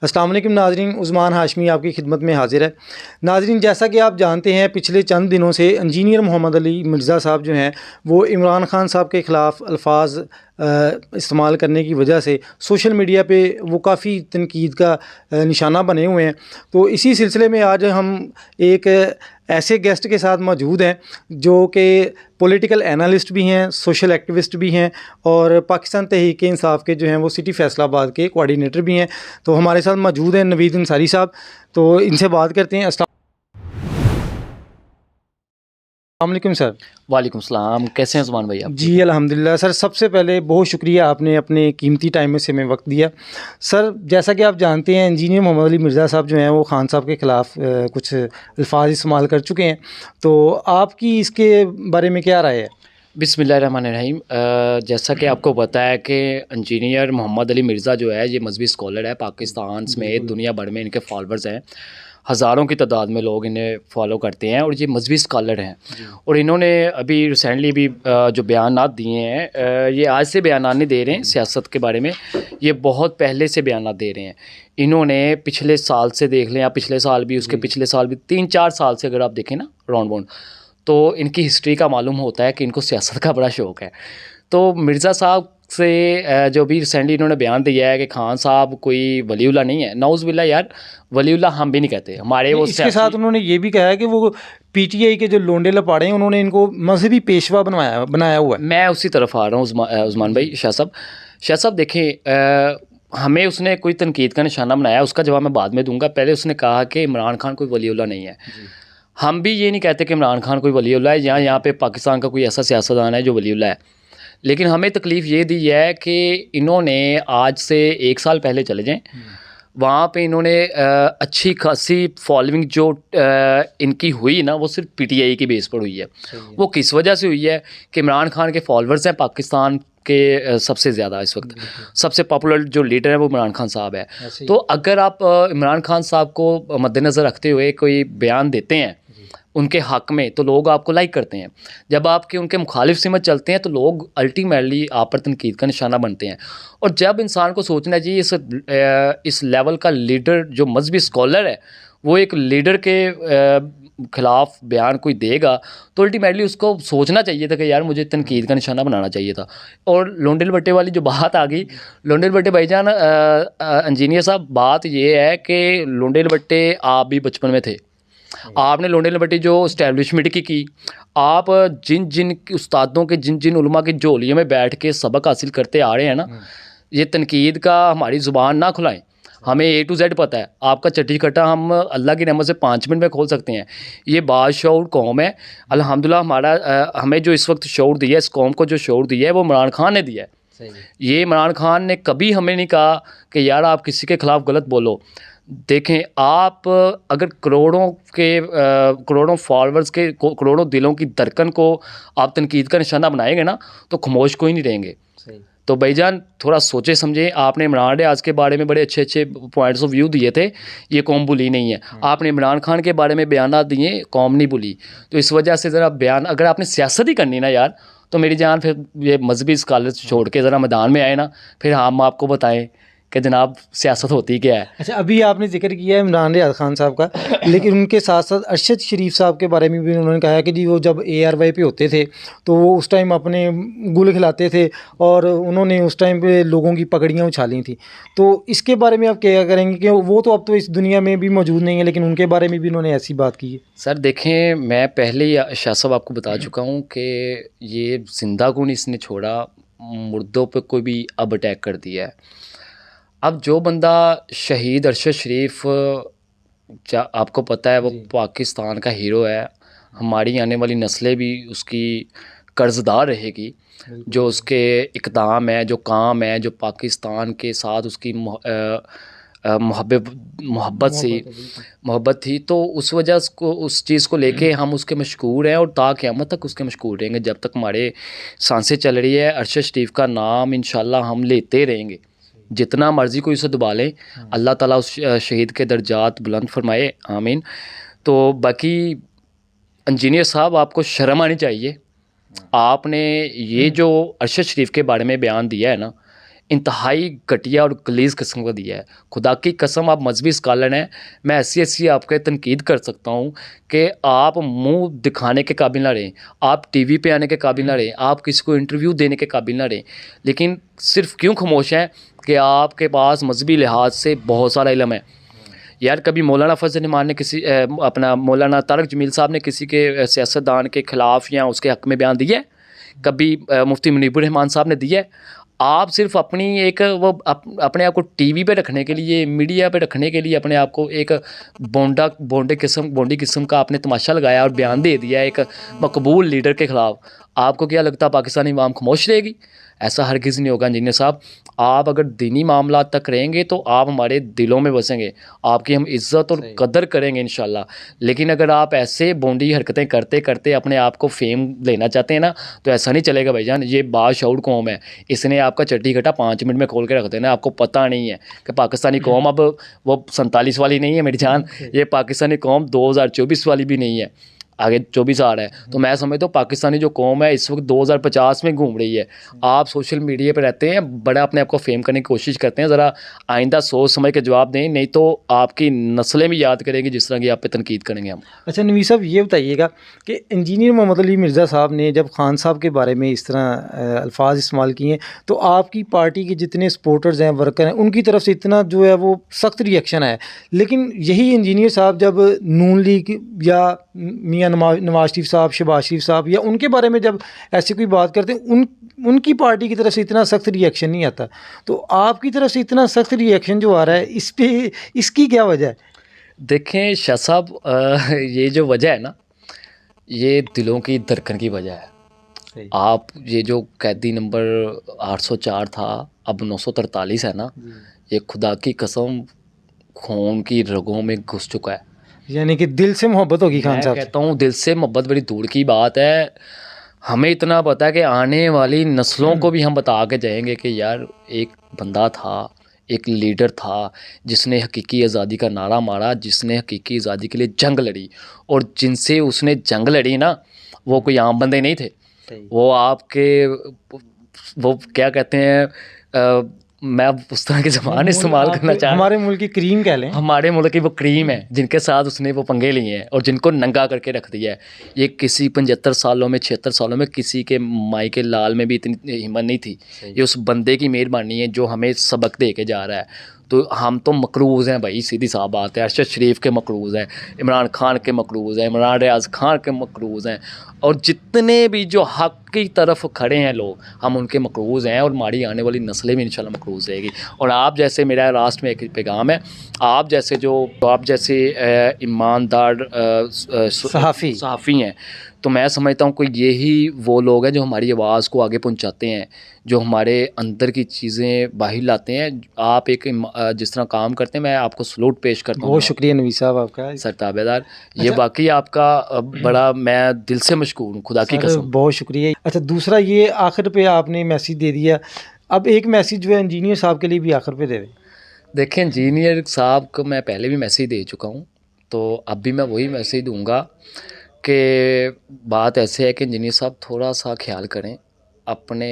अस्सलाम वालेकुम नाज़रीन, उस्मान हाशमी आपकी खिदमत में हाजिर है। नाज़रीन, जैसा कि आप जानते हैं, पिछले चंद दिनों से इंजीनियर मोहम्मद अली मिर्ज़ा साहब जो हैं वो इमरान खान साहब के ख़िलाफ़ अल्फाज इस्तेमाल करने की वजह से सोशल मीडिया पे वो काफ़ी तनकीद का निशाना बने हुए हैं। तो इसी सिलसिले में आज हम एक ऐसे गेस्ट के साथ मौजूद हैं जो कि पॉलिटिकल एनालिस्ट भी हैं, सोशल एक्टिविस्ट भी हैं और पाकिस्तान तहरीक-ए-इंसाफ के जो हैं वो सिटी फैसलाबाद के कोऑर्डिनेटर भी हैं। तो हमारे साथ मौजूद हैं नवीद अंसारी साहब। तो इनसे बात करते हैं। अस्सलाम वालेकुम सर। वालेकुम सलाम, कैसे हैं उस्मान भाई आप? जी अल्हम्दुलिल्लाह सर। सबसे पहले बहुत शुक्रिया, आपने अपने कीमती टाइम में से हमें वक्त दिया। सर, जैसा कि आप जानते हैं, इंजीनियर मोहम्मद अली मिर्ज़ा साहब जो हैं वो खान साहब के ख़िलाफ़ कुछ अल्फाज इस्तेमाल कर चुके हैं। तो आपकी इसके बारे में क्या राय है? बिस्मिल्लाहिर्रहमानिर्रहीम। जैसा कि आपको पता है कि इंजीनियर मोहम्मद अली मिर्ज़ा जो है ये मजहबी स्कॉलर है। पाकिस्तान समेत दुनिया भर में इनके फॉलोअर्स हैं, हज़ारों की तादाद में लोग इन्हें फॉलो करते हैं और ये मजहबी स्कॉलर हैं। और इन्होंने अभी रिसेंटली भी जो बयानात दिए हैं, ये आज से बयानात नहीं दे रहे हैं सियासत के बारे में, ये बहुत पहले से बयानात दे रहे हैं। इन्होंने पिछले साल से देख लें, या पिछले साल भी, उसके पिछले साल भी, 3-4 साल से अगर आप देखें ना राउंड बाउंड, तो इनकी हिस्ट्री का मालूम होता है कि इनको सियासत का बड़ा शौक़ है। तो मिर्ज़ा साहब से जो भी रिसेंटली इन्होंने बयान दिया है कि खान साहब कोई वलीउल्लाह नहीं है, नाउज़ बिल्लाह यार, वलीउल्लाह हम भी नहीं कहते हमारे। वो इसके साथ उन्होंने ये भी कहा है कि वो पीटीआई के जो लोंडे लपाड़े हैं उन्होंने इनको मजहबी पेशवा बनाया हुआ है। मैं उसी तरफ आ रहा हूँ उस्मान भाई। शाह साहब देखें, हमें उसने कोई तनकीद का निशाना बनाया, उसका जवाब मैं बाद में दूंगा। पहले उसने कहा कि इमरान खान कोई वलीउल्लाह नहीं है। हम भी ये नहीं कहते कि इमरान खान कोई वलीउल्लाह है, यहाँ पे पाकिस्तान का कोई ऐसा सियासतदान है जो वलीउल्लाह है। लेकिन हमें तकलीफ़ ये दी है कि इन्होंने आज से 1 साल पहले चले जाएं, वहाँ पे इन्होंने अच्छी खासी फॉलोइंग जो इनकी हुई ना, वो सिर्फ पीटीआई की बेस पर हुई है। वो किस वजह से हुई है कि इमरान खान के फॉलोअर्स हैं पाकिस्तान के सबसे ज़्यादा इस वक्त सबसे पॉपुलर जो लीडर है वो इमरान खान साहब है। तो अगर आप इमरान खान साहब को मद्देनज़र रखते हुए कोई बयान देते हैं उनके हक़ में, तो लोग आपको लाइक करते हैं। जब आपके उनके मुखालिफ सिमत चलते हैं तो लोग अल्टीमेटली आप पर तनकीद का निशाना बनते हैं। और जब इंसान को सोचना चाहिए इस लेवल का लीडर जो मजहबी स्कॉलर है वो एक लीडर के ख़िलाफ़ बयान कोई देगा, तो अल्टीमेटली उसको सोचना चाहिए था कि यार मुझे तनकीद का निशाना बनाना चाहिए था। और लोंडे लपट्टे वाली जो बात आ गई, लोंडे लपट्टे भाईजान, इंजीनियर साहब, बात ये है कि लोंडे लपट्टे आप भी बचपन में थे। आपने लोंडे लपट्टी जो इस्टेब्लिशमेंट की, आप जिन जिन उस्तादों के, जिन जिन उलमा के झोलियों में बैठ के सबक हासिल करते आ रहे हैं ना, ये तनकीद का हमारी ज़ुबान ना खुलाएं। हमें A to Z पता है। आपका चट्टी कट्टा हम अल्लाह की रहमत से 5 मिनट में खोल सकते हैं। ये बाशऊर कौम है अल्हम्दुलिल्लाह। हमें जो इस वक्त शऊर दिया है, इस कौम को जो शऊर दिया है वो इमरान खान ने दिया है। ये इमरान खान ने कभी हमें नहीं कहा कि यार आप किसी के ख़िलाफ़ गलत बोलो। देखें, आप अगर करोड़ों फॉलोअर्स के करोड़ों दिलों की धड़कन को आप तनकीद का निशाना बनाएंगे ना, तो खामोश कोई नहीं रहेंगे। तो भाईजान थोड़ा सोचे समझे। आपने इमरान रियाज के बारे में बड़े अच्छे अच्छे पॉइंट्स ऑफ व्यू दिए थे, ये कौम भूली नहीं है। आपने इमरान खान के बारे में बयान दिए, कौम नहीं भूली। तो इस वजह से ज़रा बयान, अगर आपने सियासत ही करनी ना यार, तो मेरी जान फिर ये मजहबी स्कॉलर छोड़ के ज़रा मैदान में आए ना, फिर हम आपको बताएं कि जनाब सियासत होती क्या है। अच्छा, अभी आपने जिक्र किया है इमरान रियाज खान साहब का, लेकिन उनके साथ साथ अरशद शरीफ साहब के बारे में भी उन्होंने कहा है कि जी वो जब ARY पे होते थे तो वो उस टाइम अपने गुल खिलाते थे और उन्होंने उस टाइम पे लोगों की पगड़ियाँ उछाली थी। तो इसके बारे में आप क्या करेंगे कि वो तो अब तो इस दुनिया में भी मौजूद नहीं है, लेकिन उनके बारे में भी उन्होंने ऐसी बात की है? सर देखें, मैं पहले ही शाह साहब आपको बता चुका हूँ कि ये जिंदा कौन इसने छोड़ा, मुर्दों पर कोई भी अब अटैक कर दिया है। अब जो बंदा शहीद अरशद शरीफ, आपको पता है वो पाकिस्तान का हीरो है। हमारी आने वाली नस्लें भी उसकी कर्जदार रहेगी। जो उसके इक़दाम है, जो काम है, जो पाकिस्तान के साथ उसकी मोहब्बत थी, तो उस वजह को, उस चीज़ को लेके हम उसके मशकूर हैं और ता क़यामत तक उसके मशकूर रहेंगे। जब तक हमारे सांसें चल रही है, अरशद शरीफ का नाम इंशाल्लाह हम लेते रहेंगे। जितना मर्ज़ी कोई उसे दुबा ले, अल्लाह ताला उस शहीद के दर्जात बुलंद फरमाए, आमीन। तो बाकी इंजीनियर साहब, आपको शर्म आनी चाहिए। आपने ये जो अरशद शरीफ के बारे में बयान दिया है ना, इंतहाई घटिया और गलीज़ किस्म का दिया है। खुदा की कसम, आप मजहबी स्कॉलर हैं, मैं ऐसी ऐसी आपके तनकीद कर सकता हूँ कि आप मुंह दिखाने के काबिल ना रहें, आप टीवी पे आने के काबिल ना रहें, आप किसी को इंटरव्यू देने के काबिल ना रहें, लेकिन सिर्फ क्यों खामोश हैं कि आपके पास मजहबी लिहाज से बहुत सारा इल्म है। यार कभी मौलाना फजल रहमान ने किसी अपना मौलाना तारक जमील साहब ने किसी के सियासतदान के ख़िलाफ़ या उसके हक़ में बयान दिया है? कभी मुफ्ती मुनीबुर रहमान साहब ने दिया है? आप सिर्फ अपनी एक वो अपने आप को टीवी पे रखने के लिए, मीडिया पे रखने के लिए अपने आप को एक बोंडी किस्म का आपने तमाशा लगाया और बयान दे दिया एक मकबूल लीडर के ख़िलाफ़। आपको क्या लगता है पाकिस्तानी अवाम खामोश रहेगी? ऐसा हरगिज़ नहीं होगा इंजीनियर साहब। आप अगर दीनी मामला तक रहेंगे तो आप हमारे दिलों में बसेंगे, आपकी हम इज़्ज़त और कदर करेंगे इंशाल्लाह। लेकिन अगर आप ऐसे बोंडी हरकतें करते करते अपने आप को फेम लेना चाहते हैं ना, तो ऐसा नहीं चलेगा भाईजान। ये बाशऊर कौम है, इसने आपका चट्टी घटा 5 मिनट में खोल के रख देना। आपको पता नहीं है कि पाकिस्तानी कौम अब वो 47 वाली नहीं है मेरी जान, ये पाकिस्तानी कौम 2024 वाली भी नहीं है, आगे 24 आ रहा है। तो मैं समझता हूँ पाकिस्तानी जो कौम है इस वक्त 2050 में घूम रही है। आप सोशल मीडिया पे रहते हैं, बड़ा अपने आप को फेम करने की कोशिश करते हैं, ज़रा आइंदा सोच समझ के जवाब दें, नहीं तो आपकी नस्लें भी याद करेंगी जिस तरह की आप पे तनकीद करेंगे हम। अच्छा नवीस साहब, ये बताइएगा कि इंजीनियर मोहम्मद अली मिर्ज़ा साहब ने जब खान साहब के बारे में इस तरह अल्फाज इस्तेमाल किए हैं, तो आपकी पार्टी के जितने सपोर्टर्स हैं, वर्कर हैं, उनकी तरफ से इतना जो है वो सख्त रिएक्शन है। लेकिन यही इंजीनियर साहब जब नून लीग या मियां नवाज शरीफ साहब, शहबाज शरीफ साहब या उनके बारे में जब ऐसी कोई बात करते हैं, उनकी पार्टी की तरफ से इतना सख्त रिएक्शन नहीं आता। तो आपकी तरफ से इतना सख्त रिएक्शन जो आ रहा है, इस पे इसकी क्या वजह है? देखें शाह साहब, ये जो वजह है ना, ये दिलों की धड़कन की वजह है। आप ये जो कैदी नंबर 804 था अब 943 है ना, ये खुदा की कसम खून की रगों में घुस चुका है। यानी कि दिल से मोहब्बत होगी खान साहब। मैं कहता हूँ दिल से मोहब्बत बड़ी दूर की बात है। हमें इतना पता है कि आने वाली नस्लों को भी हम बता के जाएंगे कि यार एक बंदा था, एक लीडर था जिसने हकीकी आज़ादी का नारा मारा, जिसने हकीकी आज़ादी के लिए जंग लड़ी, और जिनसे उसने जंग लड़ी ना, वो कोई आम बंदे नहीं थे। वो आपके वो क्या कहते हैं, मैं उस तरह की ज़बान इस्तेमाल करना चाह, हमारे मुल्क की क्रीम कह लें, हमारे मुल्क की वो क्रीम है जिनके साथ उसने वो पंगे लिए हैं और जिनको नंगा करके रख दिया है। ये किसी 75 सालों में 76 सालों में किसी के माई के लाल में भी इतनी हिम्मत नहीं थी। ये उस बंदे की मेहरबानी है जो हमें सबक दे के जा रहा है। तो हम तो मकरूज़ हैं भाई, सीधी साफ बात है। अरशद शरीफ के मकरूज़ हैं, इमरान खान के मकरूज़ हैं, इमरान रियाज खान के मकरूज़ हैं, और जितने भी जो हक़ की तरफ खड़े हैं लोग, हम उनके मकरूज़ हैं, और हमारी आने वाली नस्लें भी इंशाल्लाह मकरूज़ रहेगी। और आप जैसे, मेरा लास्ट में एक पैगाम है, आप जैसे ईमानदार सहाफ़ी हैं, तो मैं समझता हूँ कि यही वो लोग हैं जो हमारी आवाज़ को आगे पहुँचाते हैं, जो हमारे अंदर की चीज़ें बाहर लाते हैं। आप एक जिस तरह काम करते हैं, मैं आपको सलूट पेश करता हूँ। बहुत शुक्रिया नवीस साहब आपका, सर ताबेदार। ये बाकी आपका बड़ा मैं दिल से मशकूर हूँ, खुदा की कसम। बहुत शुक्रिया। अच्छा, दूसरा ये आखिर पे आपने मैसेज दे दिया, अब एक मैसेज जो है इंजीनियर साहब के लिए भी आखिर पे दे दें। देखें, इंजीनियर साहब को मैं पहले भी मैसेज दे चुका हूँ, तो अब भी मैं वही मैसेज दूँगा कि बात ऐसे है कि इंजीनियर साहब थोड़ा सा ख्याल करें अपने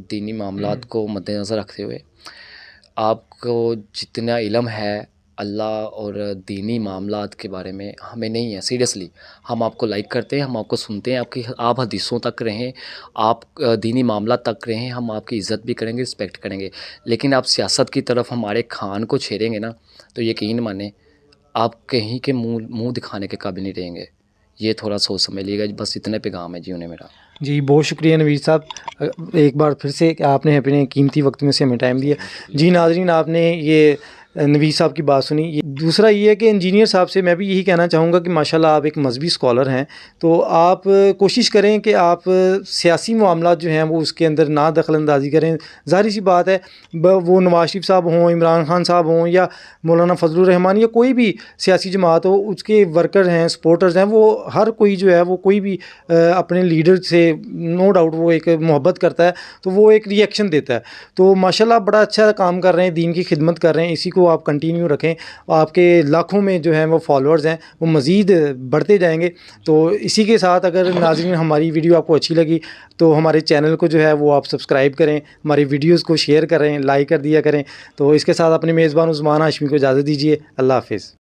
दीनी मामलात को मद्देनज़र रखते हुए। आपको जितना इल्म है अल्लाह और दीनी मामलात के बारे में, हमें नहीं है। सीरियसली हम आपको लाइक करते हैं, हम आपको सुनते हैं, आप हदीसों तक रहें, आप दीनी मामलात तक रहें, हम आपकी इज़्ज़त भी करेंगे, रिस्पेक्ट करेंगे। लेकिन आप सियासत की तरफ हमारे खान को छेड़ेंगे ना, तो यकीन माने आप कहीं के मुँह दिखाने के काबिल नहीं रहेंगे। ये थोड़ा सोच समझ लीजिएगा। बस इतने पैगाम है जी उन्हें मेरा। जी बहुत शुक्रिया नवीर साहब, एक बार फिर से आपने अपने कीमती वक्त में से हमें टाइम दिया। जी नाज़रीन, आपने ये नवीस साहब की बात सुनी। दूसरा ये है कि इंजीनियर साहब से मैं भी यही कहना चाहूँगा कि माशाल्लाह आप एक मजहबी स्कॉलर हैं, तो आप कोशिश करें कि आप सियासी मामला जो हैं वो उसके अंदर ना दखल अंदाज़ी करें। ज़ाहिर सी बात है, वो नवाज शरीफ साहब हों, इमरान खान साहब हों, या मौलाना फजलुर रहमान, या कोई भी सियासी जमात हो, उसके वर्कर हैं, सपोर्टर्स हैं, वो हर कोई जो है वो कोई भी अपने लीडर से नो डाउट वो एक मोहब्बत करता है, तो वो एक रिएक्शन देता है। तो माशाल्लाह बड़ा अच्छा काम कर रहे हैं, दीन की खिदमत कर रहे हैं, इसी को को आप कंटिन्यू रखें, आपके लाखों में जो है वो फॉलोअर्स हैं वो मज़ीद बढ़ते जाएंगे। तो इसी के साथ अगर नाज़रीन हमारी वीडियो आपको अच्छी लगी तो हमारे चैनल को जो है वो आप सब्सक्राइब करें, हमारी वीडियोज़ को शेयर करें, लाइक कर दिया करें। तो इसके साथ अपने मेज़बान उस्मान हाशमी को इजाज़त दीजिए। अल्लाह हाफ़िज़।